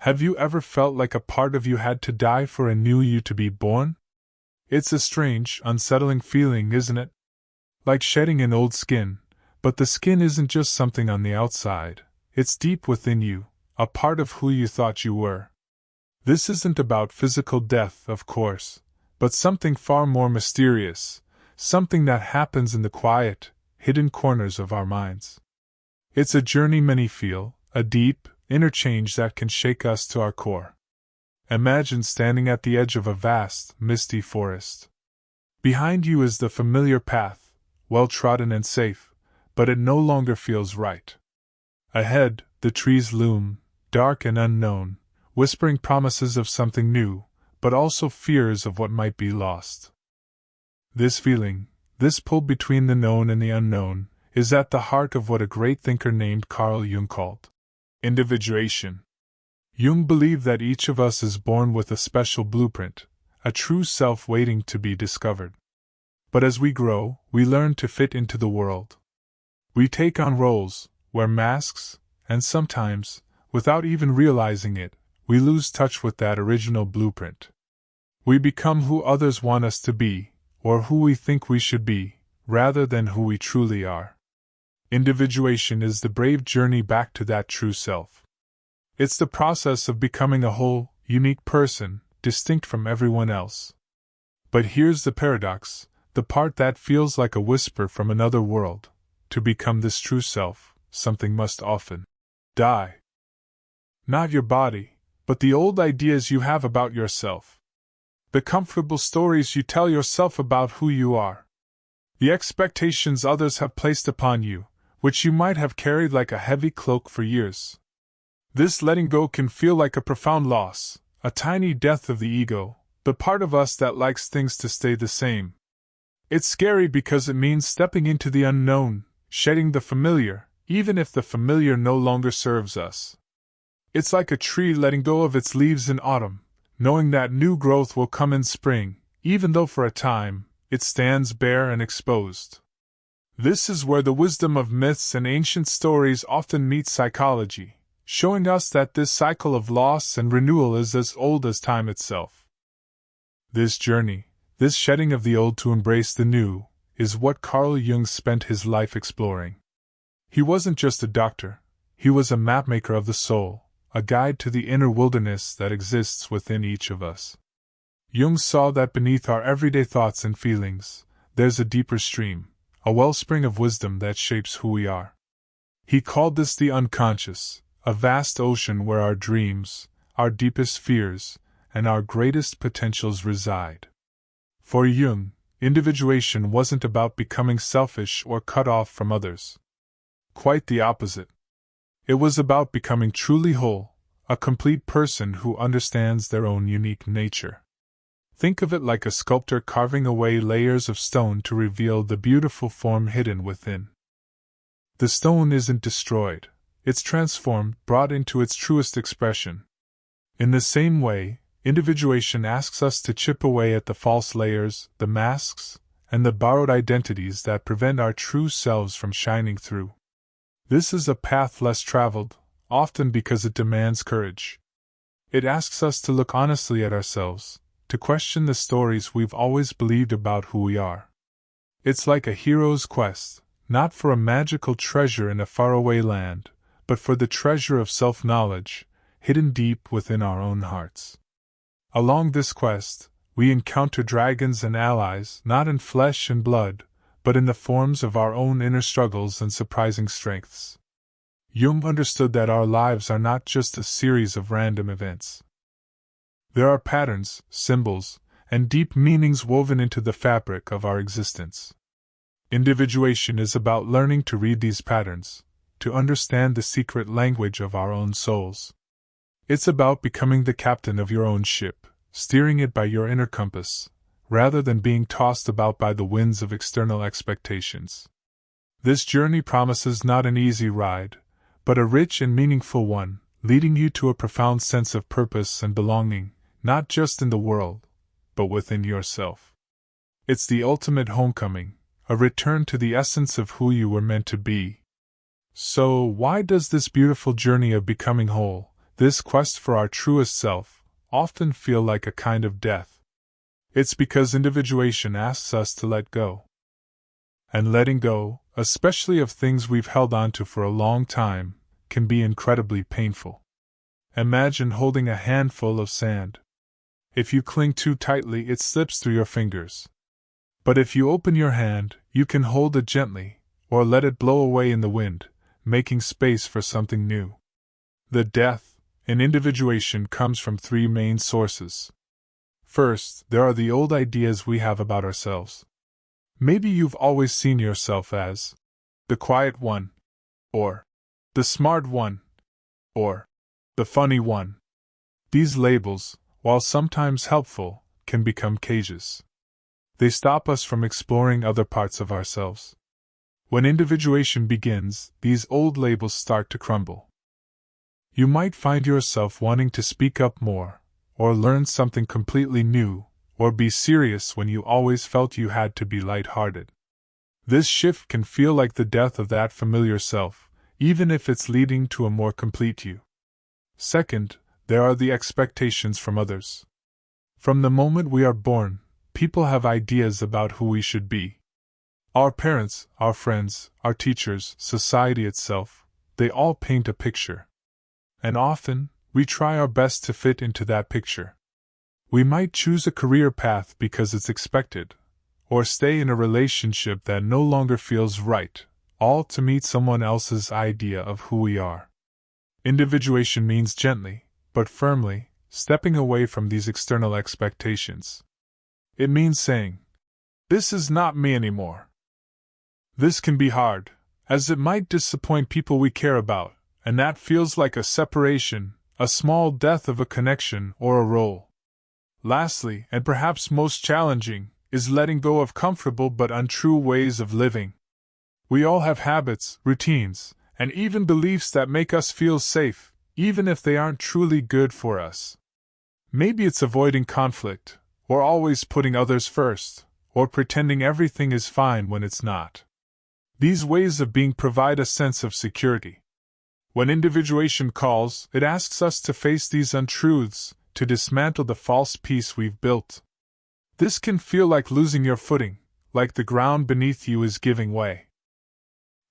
Have you ever felt like a part of you had to die for a new you to be born? It's a strange, unsettling feeling, isn't it? Like shedding an old skin, but the skin isn't just something on the outside, it's deep within you, a part of who you thought you were. This isn't about physical death, of course, but something far more mysterious, something that happens in the quiet, hidden corners of our minds. It's a journey many feel, a deep, inner change that can shake us to our core. Imagine standing at the edge of a vast, misty forest. Behind you is the familiar path, well-trodden and safe, but it no longer feels right. Ahead, the trees loom, dark and unknown, whispering promises of something new, but also fears of what might be lost. This feeling, this pull between the known and the unknown, is at the heart of what a great thinker named Carl Jung called individuation. Jung believed that each of us is born with a special blueprint, a true self waiting to be discovered. But as we grow, we learn to fit into the world. We take on roles, wear masks, and sometimes, without even realizing it, we lose touch with that original blueprint. We become who others want us to be, or who we think we should be, rather than who we truly are. Individuation is the brave journey back to that true self. It's the process of becoming a whole, unique person, distinct from everyone else. But here's the paradox, the part that feels like a whisper from another world. To become this true self, something must often die. Not your body, but the old ideas you have about yourself. The comfortable stories you tell yourself about who you are. The expectations others have placed upon you, which you might have carried like a heavy cloak for years. This letting go can feel like a profound loss, a tiny death of the ego, the part of us that likes things to stay the same. It's scary because it means stepping into the unknown, shedding the familiar, even if the familiar no longer serves us. It's like a tree letting go of its leaves in autumn, knowing that new growth will come in spring, even though for a time, it stands bare and exposed. This is where the wisdom of myths and ancient stories often meets psychology, showing us that this cycle of loss and renewal is as old as time itself. This journey, this shedding of the old to embrace the new, is what Carl Jung spent his life exploring. He wasn't just a doctor, he was a mapmaker of the soul, a guide to the inner wilderness that exists within each of us. Jung saw that beneath our everyday thoughts and feelings, there's a deeper stream, a wellspring of wisdom that shapes who we are. He called this the unconscious, a vast ocean where our dreams, our deepest fears, and our greatest potentials reside. For Jung, individuation wasn't about becoming selfish or cut off from others. Quite the opposite. It was about becoming truly whole, a complete person who understands their own unique nature. Think of it like a sculptor carving away layers of stone to reveal the beautiful form hidden within. The stone isn't destroyed, it's transformed, brought into its truest expression. In the same way, individuation asks us to chip away at the false layers, the masks, and the borrowed identities that prevent our true selves from shining through. This is a path less traveled, often because it demands courage. It asks us to look honestly at ourselves, to question the stories we've always believed about who we are. It's like a hero's quest, not for a magical treasure in a faraway land, but for the treasure of self-knowledge, hidden deep within our own hearts. Along this quest, we encounter dragons and allies, not in flesh and blood, but in the forms of our own inner struggles and surprising strengths. Jung understood that our lives are not just a series of random events. There are patterns, symbols, and deep meanings woven into the fabric of our existence. Individuation is about learning to read these patterns, to understand the secret language of our own souls. It's about becoming the captain of your own ship, steering it by your inner compass, rather than being tossed about by the winds of external expectations. This journey promises not an easy ride, but a rich and meaningful one, leading you to a profound sense of purpose and belonging, not just in the world, but within yourself. It's the ultimate homecoming, a return to the essence of who you were meant to be. So, why does this beautiful journey of becoming whole, this quest for our truest self, often feel like a kind of death. It's because individuation asks us to let go. And letting go, especially of things we've held onto for a long time, can be incredibly painful. Imagine holding a handful of sand. If you cling too tightly, it slips through your fingers. But if you open your hand, you can hold it gently, or let it blow away in the wind, making space for something new. The death in individuation comes from three main sources. First, there are the old ideas we have about ourselves. Maybe you've always seen yourself as the quiet one, or the smart one, or the funny one. These labels, while sometimes helpful, can become cages. They stop us from exploring other parts of ourselves. When individuation begins, these old labels start to crumble. You might find yourself wanting to speak up more, or learn something completely new, or be serious when you always felt you had to be lighthearted. This shift can feel like the death of that familiar self, even if it's leading to a more complete you. Second, there are the expectations from others. From the moment we are born, people have ideas about who we should be. Our parents, our friends, our teachers, society itself, they all paint a picture. And often, we try our best to fit into that picture. We might choose a career path because it's expected, or stay in a relationship that no longer feels right, all to meet someone else's idea of who we are. Individuation means gently, but firmly, stepping away from these external expectations. It means saying, "This is not me anymore." This can be hard, as it might disappoint people we care about, and that feels like a separation, a small death of a connection or a role. Lastly, and perhaps most challenging, is letting go of comfortable but untrue ways of living. We all have habits, routines, and even beliefs that make us feel safe, even if they aren't truly good for us. Maybe it's avoiding conflict, or always putting others first, or pretending everything is fine when it's not. These ways of being provide a sense of security. When individuation calls, it asks us to face these untruths, to dismantle the false peace we've built. This can feel like losing your footing, like the ground beneath you is giving way.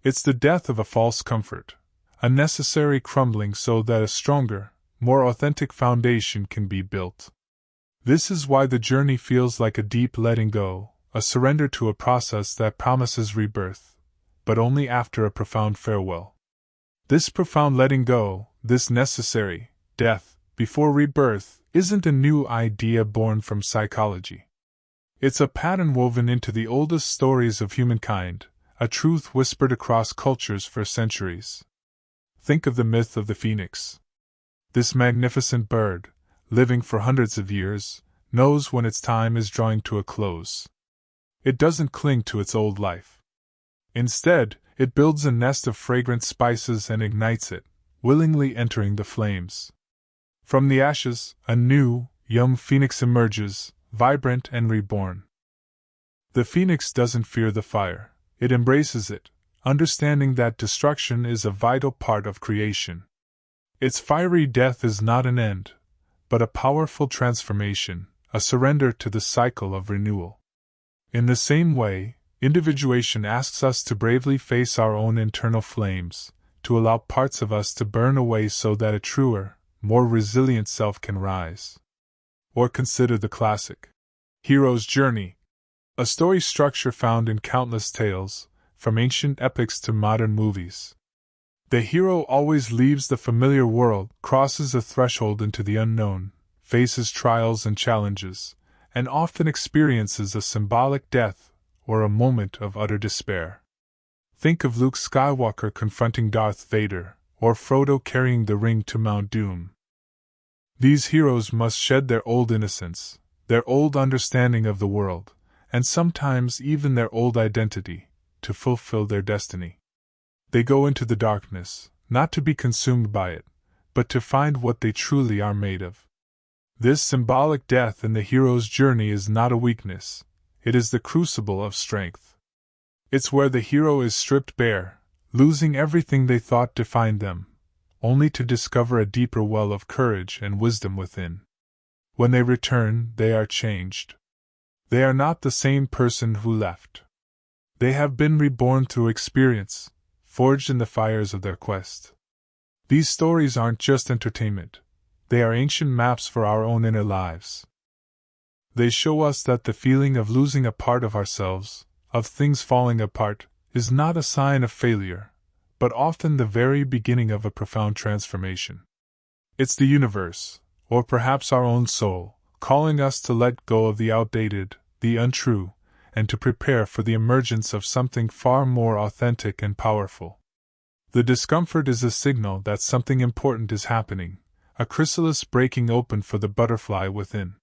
It's the death of a false comfort, a necessary crumbling so that a stronger, more authentic foundation can be built. This is why the journey feels like a deep letting go, a surrender to a process that promises rebirth, but only after a profound farewell. This profound letting go, this necessary death before rebirth, isn't a new idea born from psychology. It's a pattern woven into the oldest stories of humankind, a truth whispered across cultures for centuries. Think of the myth of the phoenix. This magnificent bird, living for hundreds of years, knows when its time is drawing to a close. It doesn't cling to its old life. Instead, it builds a nest of fragrant spices and ignites it, willingly entering the flames. From the ashes, a new, young phoenix emerges, vibrant and reborn. The phoenix doesn't fear the fire, it embraces it, understanding that destruction is a vital part of creation. Its fiery death is not an end, but a powerful transformation, a surrender to the cycle of renewal. In the same way, individuation asks us to bravely face our own internal flames, to allow parts of us to burn away so that a truer, more resilient self can rise. Or consider the classic hero's journey, a story structure found in countless tales, from ancient epics to modern movies. The hero always leaves the familiar world, crosses a threshold into the unknown, faces trials and challenges, and often experiences a symbolic death or a moment of utter despair. Think of Luke Skywalker confronting Darth Vader, or Frodo carrying the ring to Mount Doom. These heroes must shed their old innocence, their old understanding of the world, and sometimes even their old identity, to fulfill their destiny. They go into the darkness, not to be consumed by it, but to find what they truly are made of. This symbolic death in the hero's journey is not a weakness, it is the crucible of strength. It's where the hero is stripped bare, losing everything they thought defined them, only to discover a deeper well of courage and wisdom within. When they return, they are changed. They are not the same person who left. They have been reborn through experience, forged in the fires of their quest. These stories aren't just entertainment, they are ancient maps for our own inner lives. They show us that the feeling of losing a part of ourselves, of things falling apart, is not a sign of failure, but often the very beginning of a profound transformation. It's the universe, or perhaps our own soul, calling us to let go of the outdated, the untrue, and to prepare for the emergence of something far more authentic and powerful. The discomfort is a signal that something important is happening, a chrysalis breaking open for the butterfly within.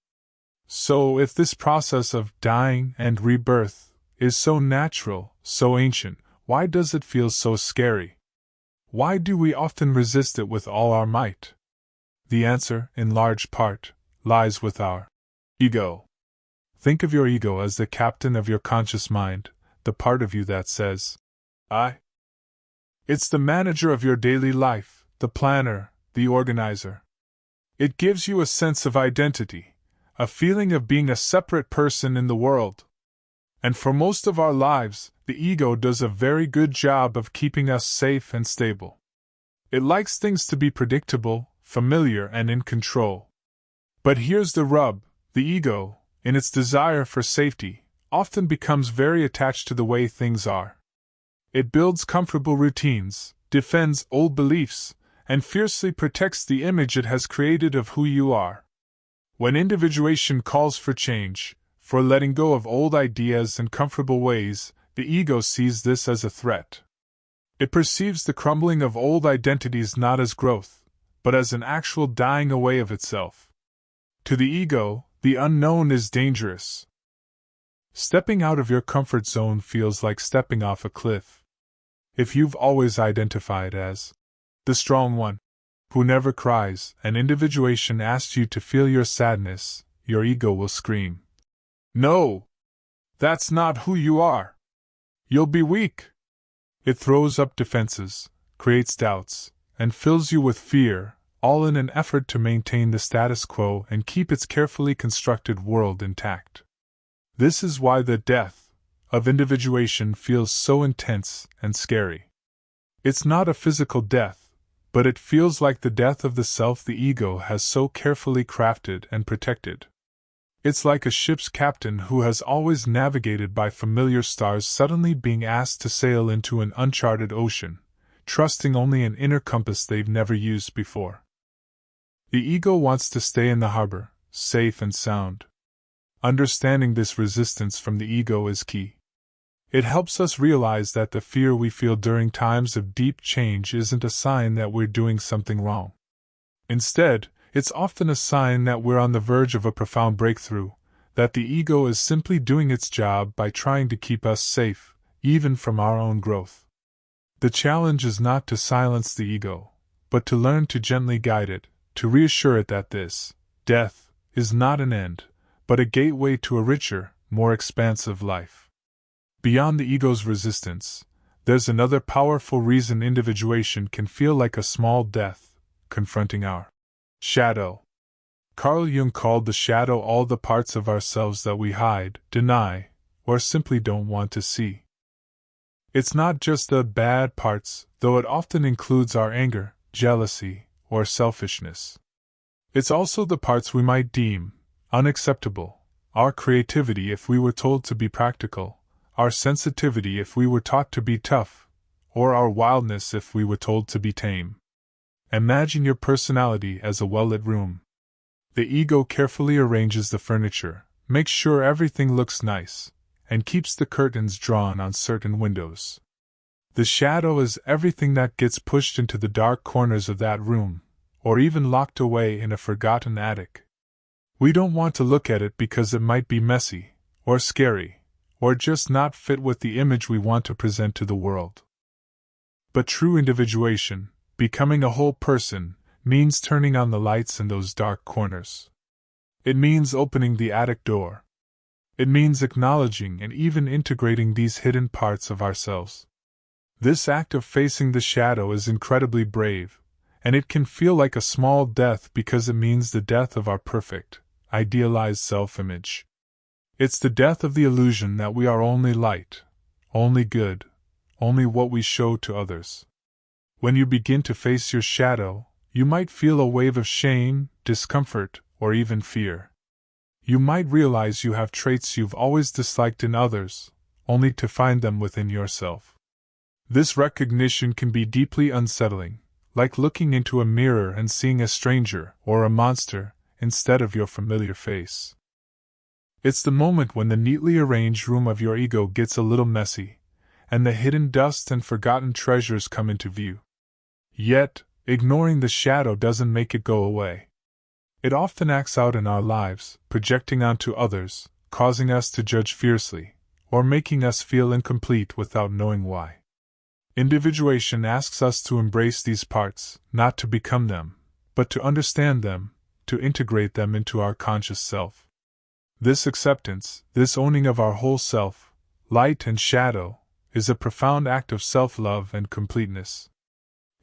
So, if this process of dying and rebirth is so natural, so ancient, why does it feel so scary? Why do we often resist it with all our might? The answer, in large part, lies with our ego. Think of your ego as the captain of your conscious mind, the part of you that says, I. It's the manager of your daily life, the planner, the organizer. It gives you a sense of identity, a feeling of being a separate person in the world. And for most of our lives, the ego does a very good job of keeping us safe and stable. It likes things to be predictable, familiar, and in control. But here's the rub: the ego, in its desire for safety, often becomes very attached to the way things are. It builds comfortable routines, defends old beliefs, and fiercely protects the image it has created of who you are. When individuation calls for change, for letting go of old ideas and comfortable ways, the ego sees this as a threat. It perceives the crumbling of old identities not as growth, but as an actual dying away of itself. To the ego, the unknown is dangerous. Stepping out of your comfort zone feels like stepping off a cliff. If you've always identified as the strong one, who never cries, and individuation asks you to feel your sadness, your ego will scream, "No! That's not who you are! You'll be weak!" It throws up defenses, creates doubts, and fills you with fear, all in an effort to maintain the status quo and keep its carefully constructed world intact. This is why the death of individuation feels so intense and scary. It's not a physical death, but it feels like the death of the self the ego has so carefully crafted and protected. It's like a ship's captain who has always navigated by familiar stars suddenly being asked to sail into an uncharted ocean, trusting only an inner compass they've never used before. The ego wants to stay in the harbor, safe and sound. Understanding this resistance from the ego is key. It helps us realize that the fear we feel during times of deep change isn't a sign that we're doing something wrong. Instead, it's often a sign that we're on the verge of a profound breakthrough, that the ego is simply doing its job by trying to keep us safe, even from our own growth. The challenge is not to silence the ego, but to learn to gently guide it, to reassure it that this death is not an end, but a gateway to a richer, more expansive life. Beyond the ego's resistance, there's another powerful reason individuation can feel like a small death, confronting our shadow. Carl Jung called the shadow all the parts of ourselves that we hide, deny, or simply don't want to see. It's not just the bad parts, though it often includes our anger, jealousy, or selfishness. It's also the parts we might deem unacceptable, our creativity if we were told to be practical, our sensitivity if we were taught to be tough, or our wildness if we were told to be tame. Imagine your personality as a well-lit room. The ego carefully arranges the furniture, makes sure everything looks nice, and keeps the curtains drawn on certain windows. The shadow is everything that gets pushed into the dark corners of that room, or even locked away in a forgotten attic. We don't want to look at it because it might be messy, or scary, or just not fit with the image we want to present to the world. But true individuation, becoming a whole person, means turning on the lights in those dark corners. It means opening the attic door. It means acknowledging and even integrating these hidden parts of ourselves. This act of facing the shadow is incredibly brave, And it can feel like a small death because it means the death of our perfect, idealized self-image. It's the death of the illusion that we are only light, only good, only what we show to others. When you begin to face your shadow, you might feel a wave of shame, discomfort, or even fear. You might realize you have traits you've always disliked in others, only to find them within yourself. This recognition can be deeply unsettling, like looking into a mirror and seeing a stranger or a monster instead of your familiar face. It's the moment when the neatly arranged room of your ego gets a little messy, and the hidden dust and forgotten treasures come into view. Yet, ignoring the shadow doesn't make it go away. It often acts out in our lives, projecting onto others, causing us to judge fiercely, or making us feel incomplete without knowing why. Individuation asks us to embrace these parts, not to become them, but to understand them, to integrate them into our conscious self. This acceptance, this owning of our whole self, light and shadow, is a profound act of self-love and completeness.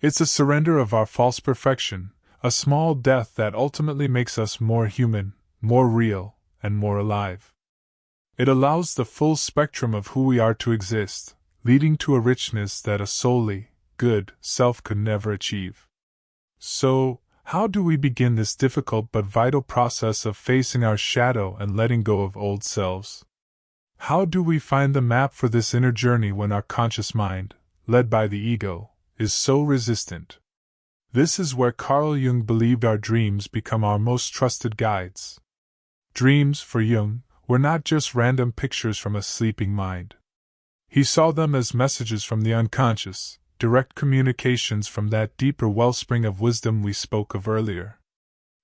It's a surrender of our false perfection, a small death that ultimately makes us more human, more real, and more alive. It allows the full spectrum of who we are to exist, leading to a richness that a solely good self could never achieve. So, how do we begin this difficult but vital process of facing our shadow and letting go of old selves? How do we find the map for this inner journey when our conscious mind, led by the ego, is so resistant? This is where Carl Jung believed our dreams become our most trusted guides. Dreams, for Jung, were not just random pictures from a sleeping mind. He saw them as messages from the unconscious, direct communications from that deeper wellspring of wisdom we spoke of earlier.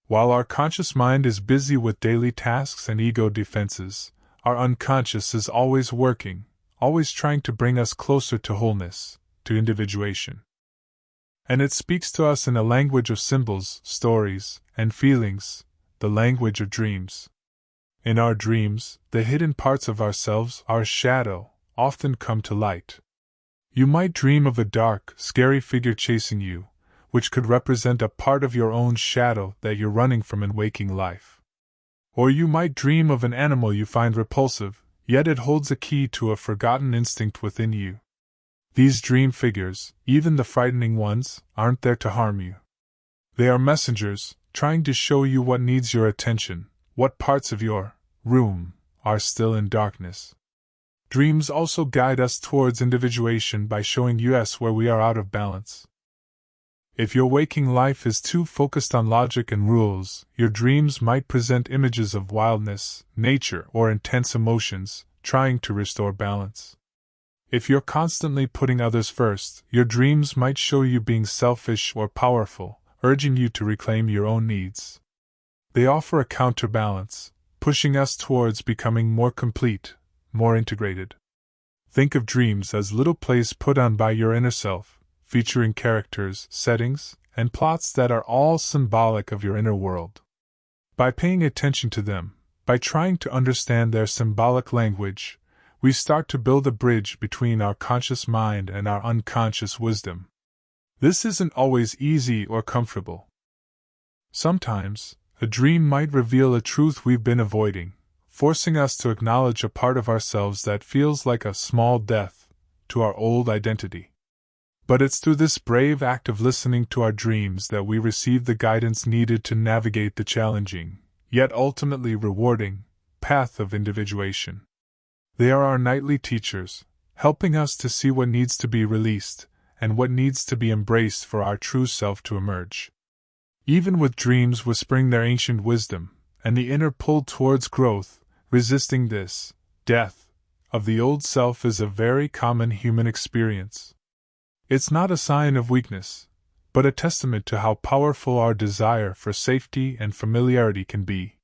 While our conscious mind is busy with daily tasks and ego defenses, our unconscious is always working, always trying to bring us closer to wholeness, to individuation. And it speaks to us in a language of symbols, stories, and feelings, the language of dreams. In our dreams, the hidden parts of ourselves, our shadow, often come to light. You might dream of a dark, scary figure chasing you, which could represent a part of your own shadow that you're running from in waking life. Or you might dream of an animal you find repulsive, yet it holds a key to a forgotten instinct within you. These dream figures, even the frightening ones, aren't there to harm you. They are messengers, trying to show you what needs your attention, what parts of your room are still in darkness. Dreams also guide us towards individuation by showing us where we are out of balance. If your waking life is too focused on logic and rules, your dreams might present images of wildness, nature, or intense emotions, trying to restore balance. If you're constantly putting others first, your dreams might show you being selfish or powerful, urging you to reclaim your own needs. They offer a counterbalance, pushing us towards becoming more complete, more integrated. Think of dreams as little plays put on by your inner self, featuring characters, settings, and plots that are all symbolic of your inner world. By paying attention to them, by trying to understand their symbolic language, we start to build a bridge between our conscious mind and our unconscious wisdom. This isn't always easy or comfortable. Sometimes, a dream might reveal a truth we've been avoiding, forcing us to acknowledge a part of ourselves that feels like a small death to our old identity. But it's through this brave act of listening to our dreams that we receive the guidance needed to navigate the challenging, yet ultimately rewarding, path of individuation. They are our nightly teachers, helping us to see what needs to be released and what needs to be embraced for our true self to emerge. Even with dreams whispering their ancient wisdom, and the inner pull towards growth, resisting this death of the old self is a very common human experience. It's not a sign of weakness, but a testament to how powerful our desire for safety and familiarity can be.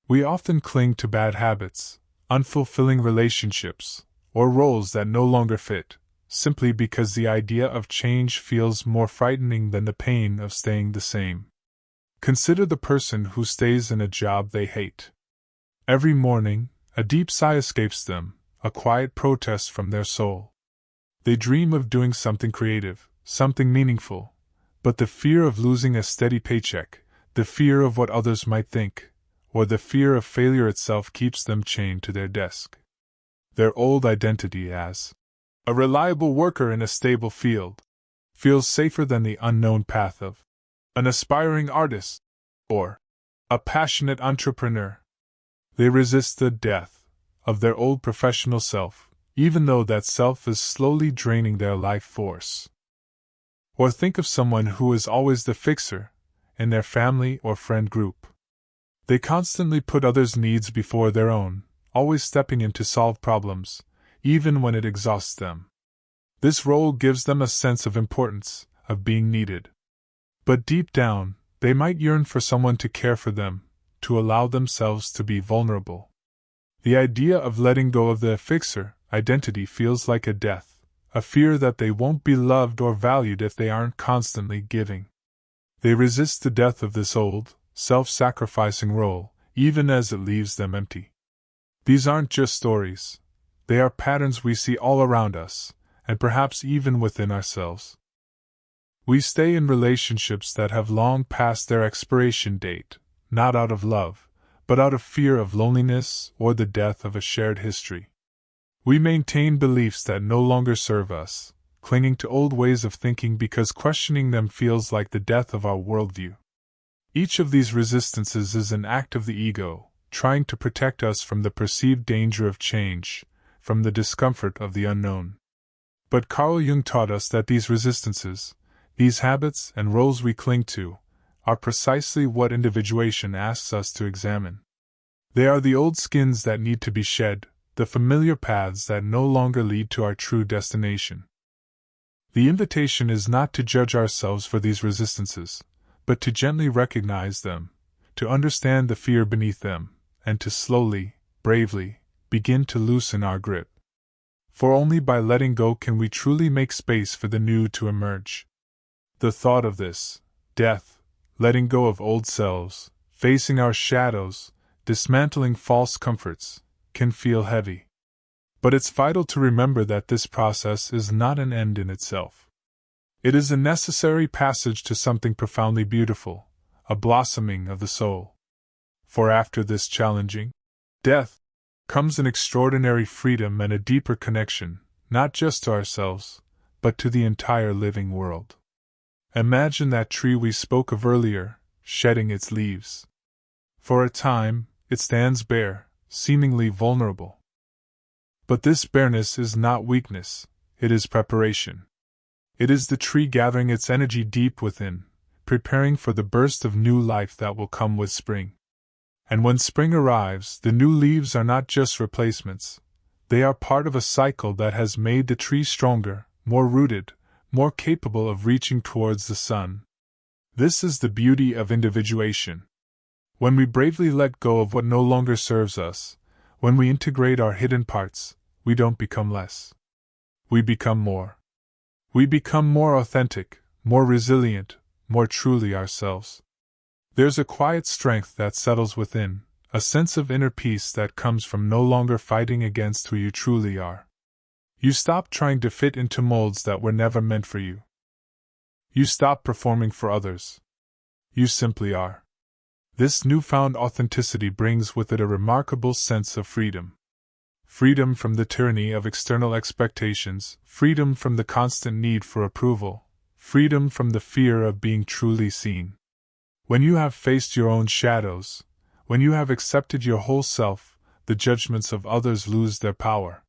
We often cling to bad habits, unfulfilling relationships, or roles that no longer fit, simply because the idea of change feels more frightening than the pain of staying the same. Consider the person who stays in a job they hate. Every morning, a deep sigh escapes them, a quiet protest from their soul. They dream of doing something creative, something meaningful, But the fear of losing a steady paycheck, the fear of what others might think, or the fear of failure itself keeps them chained to their desk. Their old identity as a reliable worker in a stable field feels safer than the unknown path of an aspiring artist or a passionate entrepreneur. They resist the death of their old professional self, even though that self is slowly draining their life force. Or think of someone who is always the fixer in their family or friend group. They constantly put others' needs before their own, always stepping in to solve problems, even when it exhausts them. This role gives them a sense of importance, of being needed. But deep down, they might yearn for someone to care for them, to allow themselves to be vulnerable. The idea of letting go of the fixer identity feels like a death, a fear that they won't be loved or valued if they aren't constantly giving. They resist the death of this old, self-sacrificing role, even as it leaves them empty. These aren't just stories. They are patterns we see all around us, and perhaps even within ourselves. We stay in relationships that have long passed their expiration date, not out of love, but out of fear of loneliness or the death of a shared history. We maintain beliefs that no longer serve us, clinging to old ways of thinking because questioning them feels like the death of our worldview. Each of these resistances is an act of the ego, trying to protect us from the perceived danger of change, from the discomfort of the unknown. But Carl Jung taught us that these resistances, these habits and roles we cling to, are precisely what individuation asks us to examine. They are the old skins that need to be shed, the familiar paths that no longer lead to our true destination. The invitation is not to judge ourselves for these resistances, but to gently recognize them, to understand the fear beneath them, and to slowly, bravely, begin to loosen our grip. For only by letting go can we truly make space for the new to emerge. The thought of this, death, letting go of old selves, facing our shadows, dismantling false comforts, can feel heavy. But it's vital to remember that this process is not an end in itself. It is a necessary passage to something profoundly beautiful, a blossoming of the soul. For after this challenging death comes an extraordinary freedom and a deeper connection, not just to ourselves, but to the entire living world. Imagine that tree we spoke of earlier, shedding its leaves. For a time, it stands bare, seemingly vulnerable. But this bareness is not weakness, it is preparation. It is the tree gathering its energy deep within, preparing for the burst of new life that will come with spring. And when spring arrives, the new leaves are not just replacements, they are part of a cycle that has made the tree stronger, more rooted, more capable of reaching towards the sun. This is the beauty of individuation. When we bravely let go of what no longer serves us, when we integrate our hidden parts, we don't become less. We become more. We become more authentic, more resilient, more truly ourselves. There's a quiet strength that settles within, a sense of inner peace that comes from no longer fighting against who you truly are. You stop trying to fit into molds that were never meant for you. You stop performing for others. You simply are. This newfound authenticity brings with it a remarkable sense of freedom. Freedom from the tyranny of external expectations, freedom from the constant need for approval, freedom from the fear of being truly seen. When you have faced your own shadows, when you have accepted your whole self, the judgments of others lose their power.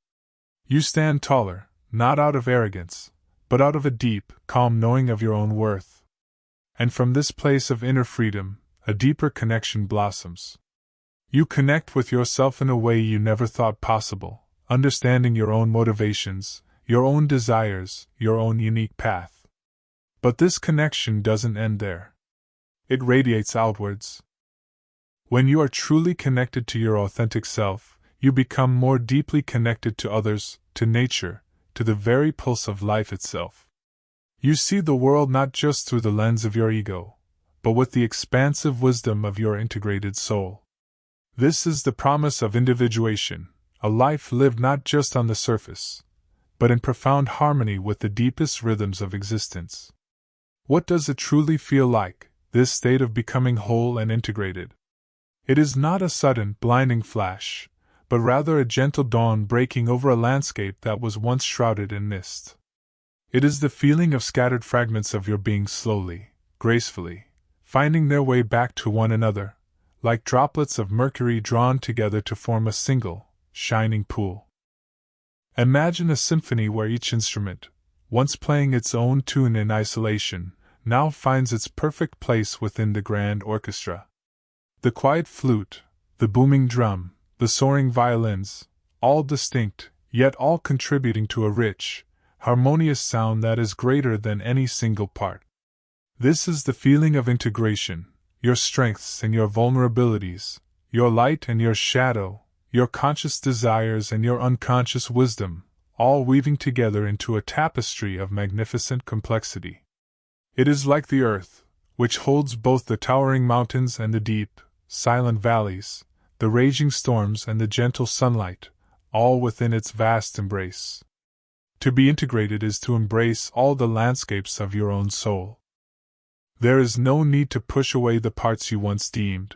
You stand taller, not out of arrogance, but out of a deep, calm knowing of your own worth. And from this place of inner freedom, a deeper connection blossoms. You connect with yourself in a way you never thought possible, understanding your own motivations, your own desires, your own unique path. But this connection doesn't end there. It radiates outwards. When you are truly connected to your authentic self, you become more deeply connected to others, to nature, to the very pulse of life itself. You see the world not just through the lens of your ego, but with the expansive wisdom of your integrated soul. This is the promise of individuation, a life lived not just on the surface, but in profound harmony with the deepest rhythms of existence. What does it truly feel like, this state of becoming whole and integrated? It is not a sudden, blinding flash, but rather a gentle dawn breaking over a landscape that was once shrouded in mist. It is the feeling of scattered fragments of your being slowly, gracefully, finding their way back to one another, like droplets of mercury drawn together to form a single, shining pool. Imagine a symphony where each instrument, once playing its own tune in isolation, now finds its perfect place within the grand orchestra. The quiet flute, the booming drum, the soaring violins, all distinct, yet all contributing to a rich, harmonious sound that is greater than any single part. This is the feeling of integration, your strengths and your vulnerabilities, your light and your shadow, your conscious desires and your unconscious wisdom, all weaving together into a tapestry of magnificent complexity. It is like the earth, which holds both the towering mountains and the deep, silent valleys, the raging storms and the gentle sunlight, all within its vast embrace. To be integrated is to embrace all the landscapes of your own soul. There is no need to push away the parts you once deemed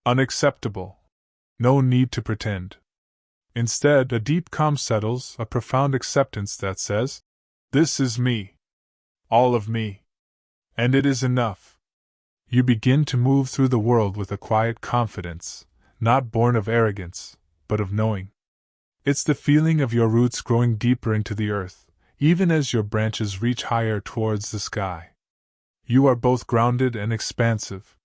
unacceptable. No need to pretend. Instead, a deep calm settles, a profound acceptance that says, "This is me. All of me. And it is enough." You begin to move through the world with a quiet confidence, not born of arrogance, but of knowing. It's the feeling of your roots growing deeper into the earth, even as your branches reach higher towards the sky. You are both grounded and expansive.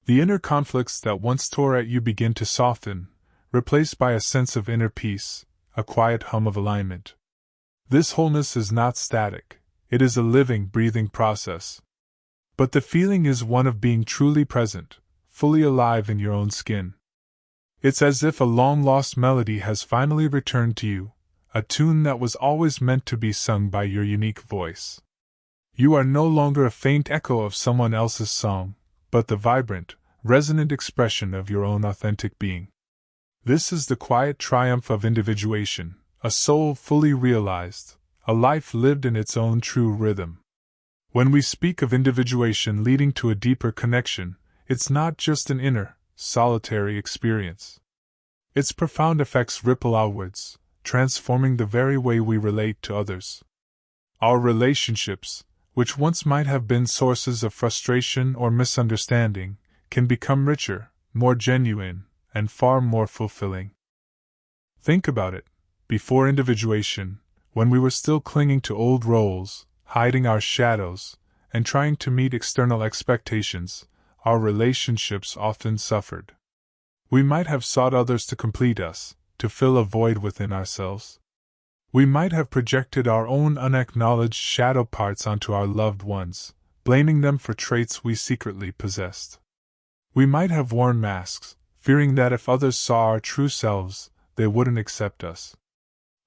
The inner conflicts that once tore at you begin to soften, replaced by a sense of inner peace, a quiet hum of alignment. This wholeness is not static, it is a living, breathing process. But the feeling is one of being truly present, fully alive in your own skin. It's as if a long-lost melody has finally returned to you, a tune that was always meant to be sung by your unique voice. You are no longer a faint echo of someone else's song, but the vibrant, resonant expression of your own authentic being. This is the quiet triumph of individuation, a soul fully realized, a life lived in its own true rhythm. When we speak of individuation leading to a deeper connection, it's not just an inner, solitary experience. Its profound effects ripple outwards, transforming the very way we relate to others. Our relationships, which once might have been sources of frustration or misunderstanding, can become richer, more genuine, and far more fulfilling. Think about it. Before individuation, when we were still clinging to old roles, hiding our shadows, and trying to meet external expectations, our relationships often suffered. We might have sought others to complete us, to fill a void within ourselves. We might have projected our own unacknowledged shadow parts onto our loved ones, blaming them for traits we secretly possessed. We might have worn masks, fearing that if others saw our true selves, they wouldn't accept us.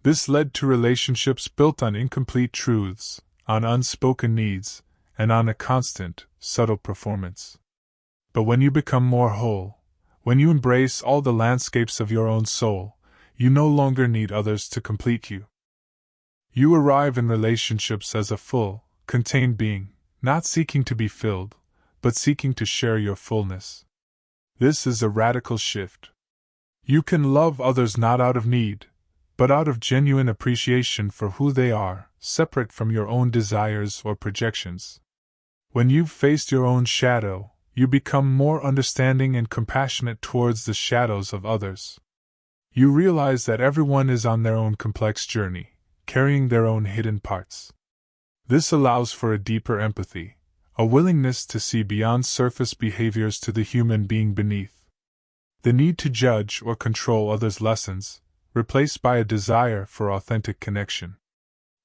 This led to relationships built on incomplete truths, on unspoken needs, and on a constant, subtle performance. But when you become more whole, when you embrace all the landscapes of your own soul, you no longer need others to complete you. You arrive in relationships as a full, contained being, not seeking to be filled, but seeking to share your fullness. This is a radical shift. You can love others not out of need, but out of genuine appreciation for who they are, separate from your own desires or projections. When you've faced your own shadow, you become more understanding and compassionate towards the shadows of others. You realize that everyone is on their own complex journey, carrying their own hidden parts. This allows for a deeper empathy, a willingness to see beyond surface behaviors to the human being beneath. The need to judge or control others lessens, replaced by a desire for authentic connection.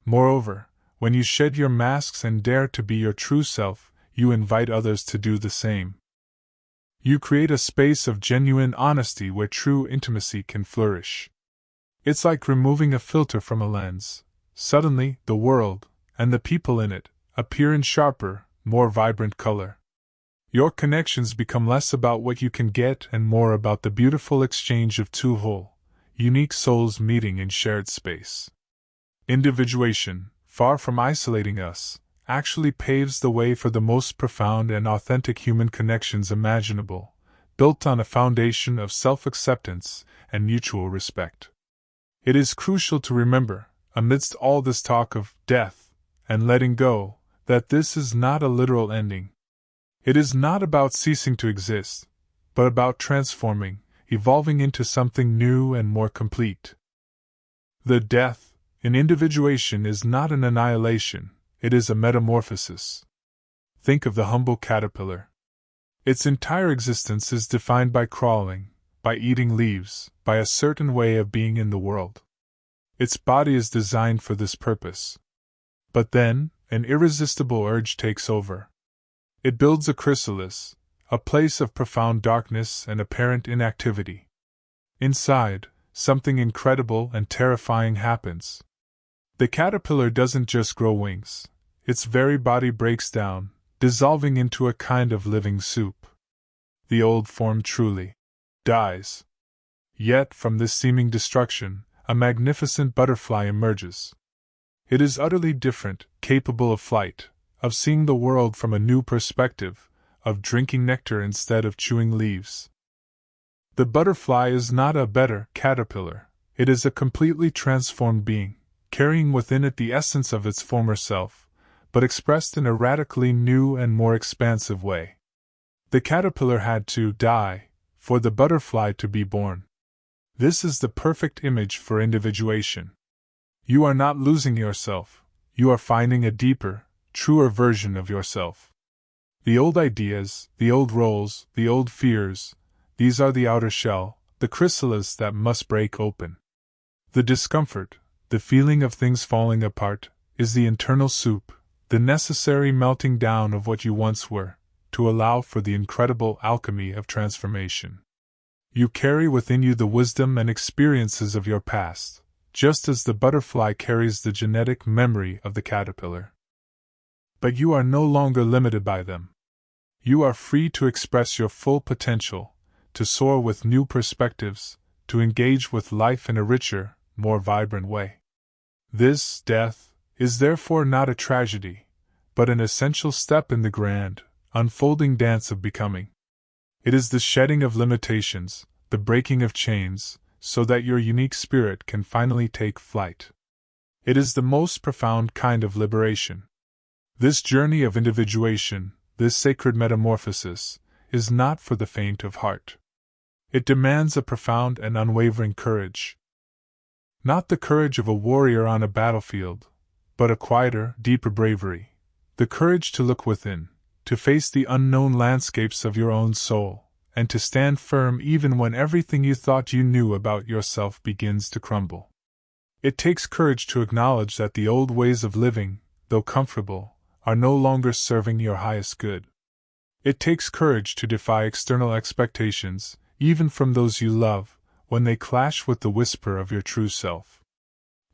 Moreover, when you shed your masks and dare to be your true self, you invite others to do the same. You create a space of genuine honesty where true intimacy can flourish. It's like removing a filter from a lens. Suddenly, the world, and the people in it, appear in sharper, more vibrant color. Your connections become less about what you can get and more about the beautiful exchange of two whole, unique souls meeting in shared space. Individuation, far from isolating us, actually paves the way for the most profound and authentic human connections imaginable, built on a foundation of self-acceptance and mutual respect. It is crucial to remember, amidst all this talk of death and letting go, that this is not a literal ending. It is not about ceasing to exist, but about transforming, evolving into something new and more complete. The death, in individuation, is not an annihilation, it is a metamorphosis. Think of the humble caterpillar. Its entire existence is defined by crawling, by eating leaves, by a certain way of being in the world. Its body is designed for this purpose. But then, an irresistible urge takes over. It builds a chrysalis, a place of profound darkness and apparent inactivity. Inside, something incredible and terrifying happens. The caterpillar doesn't just grow wings, its very body breaks down, dissolving into a kind of living soup. The old form truly dies. Yet from this seeming destruction, a magnificent butterfly emerges. It is utterly different, capable of flight, of seeing the world from a new perspective, of drinking nectar instead of chewing leaves. The butterfly is not a better caterpillar, it is a completely transformed being, carrying within it the essence of its former self, but expressed in a radically new and more expansive way. The caterpillar had to die for the butterfly to be born. This is the perfect image for individuation. You are not losing yourself, you are finding a deeper, truer version of yourself. The old ideas, the old roles, the old fears, these are the outer shell, the chrysalis that must break open. The discomfort, the feeling of things falling apart, is the internal soup, the necessary melting down of what you once were, to allow for the incredible alchemy of transformation. You carry within you the wisdom and experiences of your past, just as the butterfly carries the genetic memory of the caterpillar. But you are no longer limited by them. You are free to express your full potential, to soar with new perspectives, to engage with life in a richer, more vibrant way. This death is therefore not a tragedy, but an essential step in the grand, unfolding dance of becoming. It is the shedding of limitations, the breaking of chains, so that your unique spirit can finally take flight. It is the most profound kind of liberation. This journey of individuation, this sacred metamorphosis, is not for the faint of heart. It demands a profound and unwavering courage. Not the courage of a warrior on a battlefield, but a quieter, deeper bravery, the courage to look within, to face the unknown landscapes of your own soul, and to stand firm even when everything you thought you knew about yourself begins to crumble. It takes courage to acknowledge that the old ways of living, though comfortable, are no longer serving your highest good. It takes courage to defy external expectations, even from those you love, when they clash with the whisper of your true self.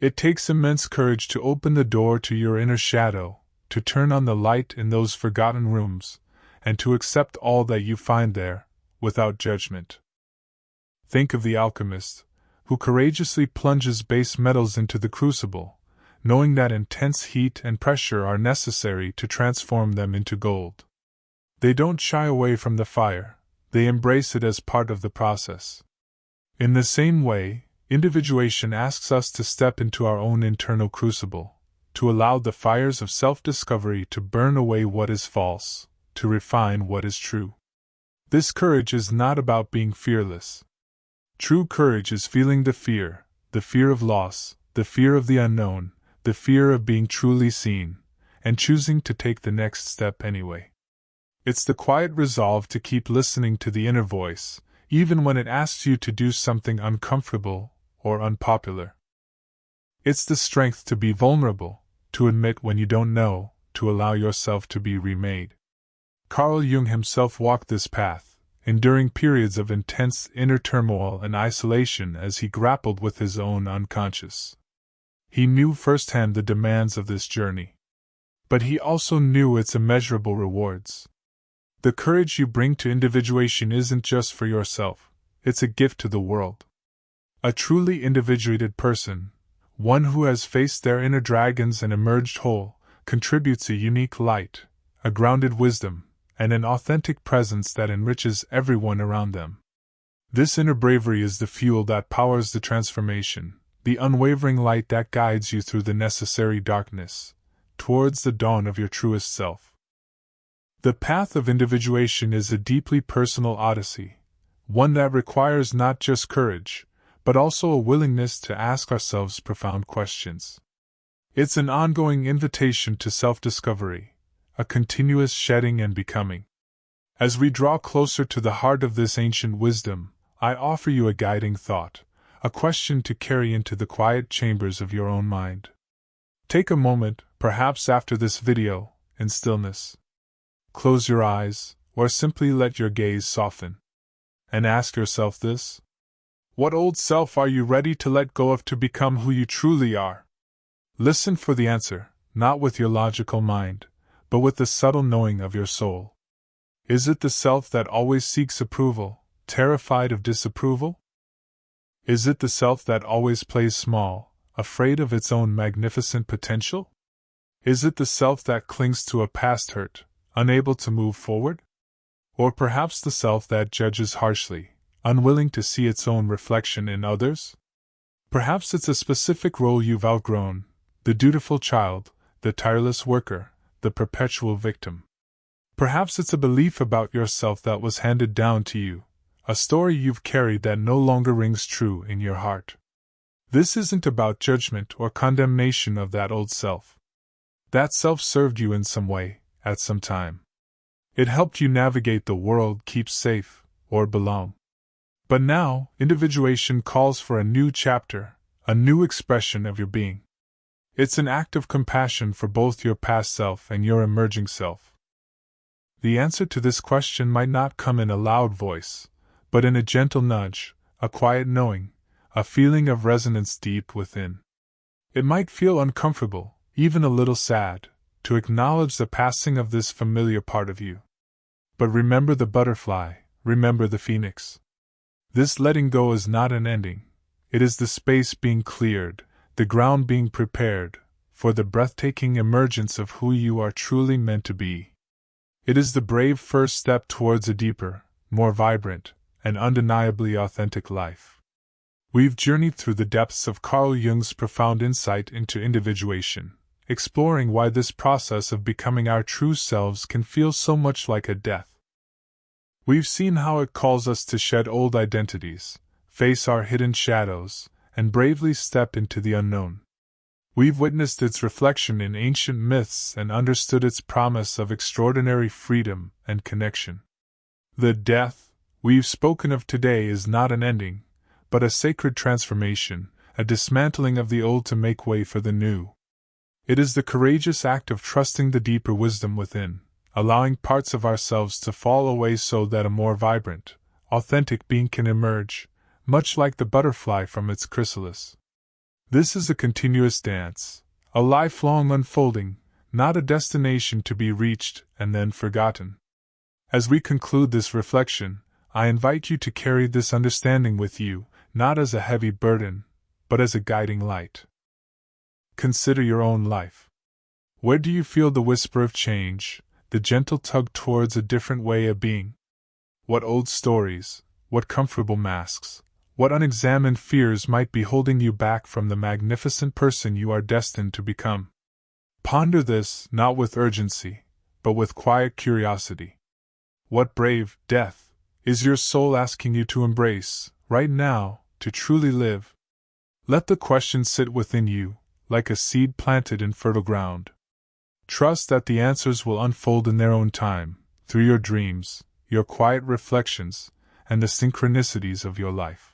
It takes immense courage to open the door to your inner shadow, to turn on the light in those forgotten rooms, and to accept all that you find there, without judgment. Think of the alchemist, who courageously plunges base metals into the crucible, knowing that intense heat and pressure are necessary to transform them into gold. They don't shy away from the fire, they embrace it as part of the process. In the same way, individuation asks us to step into our own internal crucible, to allow the fires of self-discovery to burn away what is false, to refine what is true. This courage is not about being fearless. True courage is feeling the fear of loss, the fear of the unknown, the fear of being truly seen, and choosing to take the next step anyway. It's the quiet resolve to keep listening to the inner voice, even when it asks you to do something uncomfortable or unpopular. It's the strength to be vulnerable, to admit when you don't know, to allow yourself to be remade. Carl Jung himself walked this path, enduring periods of intense inner turmoil and isolation as he grappled with his own unconscious. He knew firsthand the demands of this journey. But he also knew its immeasurable rewards. The courage you bring to individuation isn't just for yourself, it's a gift to the world. A truly individuated person, one who has faced their inner dragons and emerged whole, contributes a unique light, a grounded wisdom, and an authentic presence that enriches everyone around them. This inner bravery is the fuel that powers the transformation, the unwavering light that guides you through the necessary darkness, towards the dawn of your truest self. The path of individuation is a deeply personal odyssey, one that requires not just courage, but also a willingness to ask ourselves profound questions. It's an ongoing invitation to self-discovery, a continuous shedding and becoming. As we draw closer to the heart of this ancient wisdom, I offer you a guiding thought, a question to carry into the quiet chambers of your own mind. Take a moment, perhaps after this video, in stillness. Close your eyes, or simply let your gaze soften. And ask yourself this: what old self are you ready to let go of to become who you truly are? Listen for the answer, not with your logical mind, but with the subtle knowing of your soul. Is it the self that always seeks approval, terrified of disapproval? Is it the self that always plays small, afraid of its own magnificent potential? Is it the self that clings to a past hurt, unable to move forward? Or perhaps the self that judges harshly, unwilling to see its own reflection in others? Perhaps it's a specific role you've outgrown, the dutiful child, the tireless worker, the perpetual victim. Perhaps it's a belief about yourself that was handed down to you, a story you've carried that no longer rings true in your heart. This isn't about judgment or condemnation of that old self. That self served you in some way, at some time. It helped you navigate the world, keep safe, or belong. But now, individuation calls for a new chapter, a new expression of your being. It's an act of compassion for both your past self and your emerging self. The answer to this question might not come in a loud voice, but in a gentle nudge, a quiet knowing, a feeling of resonance deep within. It might feel uncomfortable, even a little sad, to acknowledge the passing of this familiar part of you. But remember the butterfly, remember the phoenix. This letting go is not an ending. It is the space being cleared, the ground being prepared, for the breathtaking emergence of who you are truly meant to be. It is the brave first step towards a deeper, more vibrant, and undeniably authentic life. We've journeyed through the depths of Carl Jung's profound insight into individuation, exploring why this process of becoming our true selves can feel so much like a death. We've seen how it calls us to shed old identities, face our hidden shadows, and bravely step into the unknown. We've witnessed its reflection in ancient myths and understood its promise of extraordinary freedom and connection. The death we've spoken of today is not an ending, but a sacred transformation, a dismantling of the old to make way for the new. It is the courageous act of trusting the deeper wisdom within, allowing parts of ourselves to fall away so that a more vibrant, authentic being can emerge, much like the butterfly from its chrysalis. This is a continuous dance, a lifelong unfolding, not a destination to be reached and then forgotten. As we conclude this reflection, I invite you to carry this understanding with you, not as a heavy burden, but as a guiding light. Consider your own life. Where do you feel the whisper of change, the gentle tug towards a different way of being? What old stories, what comfortable masks, what unexamined fears might be holding you back from the magnificent person you are destined to become? Ponder this, not with urgency, but with quiet curiosity. What brave death is your soul asking you to embrace, right now, to truly live? Let the question sit within you, like a seed planted in fertile ground. Trust that the answers will unfold in their own time, through your dreams, your quiet reflections, and the synchronicities of your life.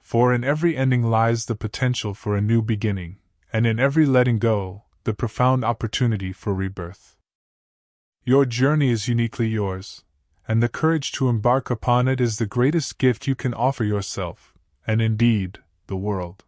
For in every ending lies the potential for a new beginning, and in every letting go, the profound opportunity for rebirth. Your journey is uniquely yours, and the courage to embark upon it is the greatest gift you can offer yourself, and indeed, the world.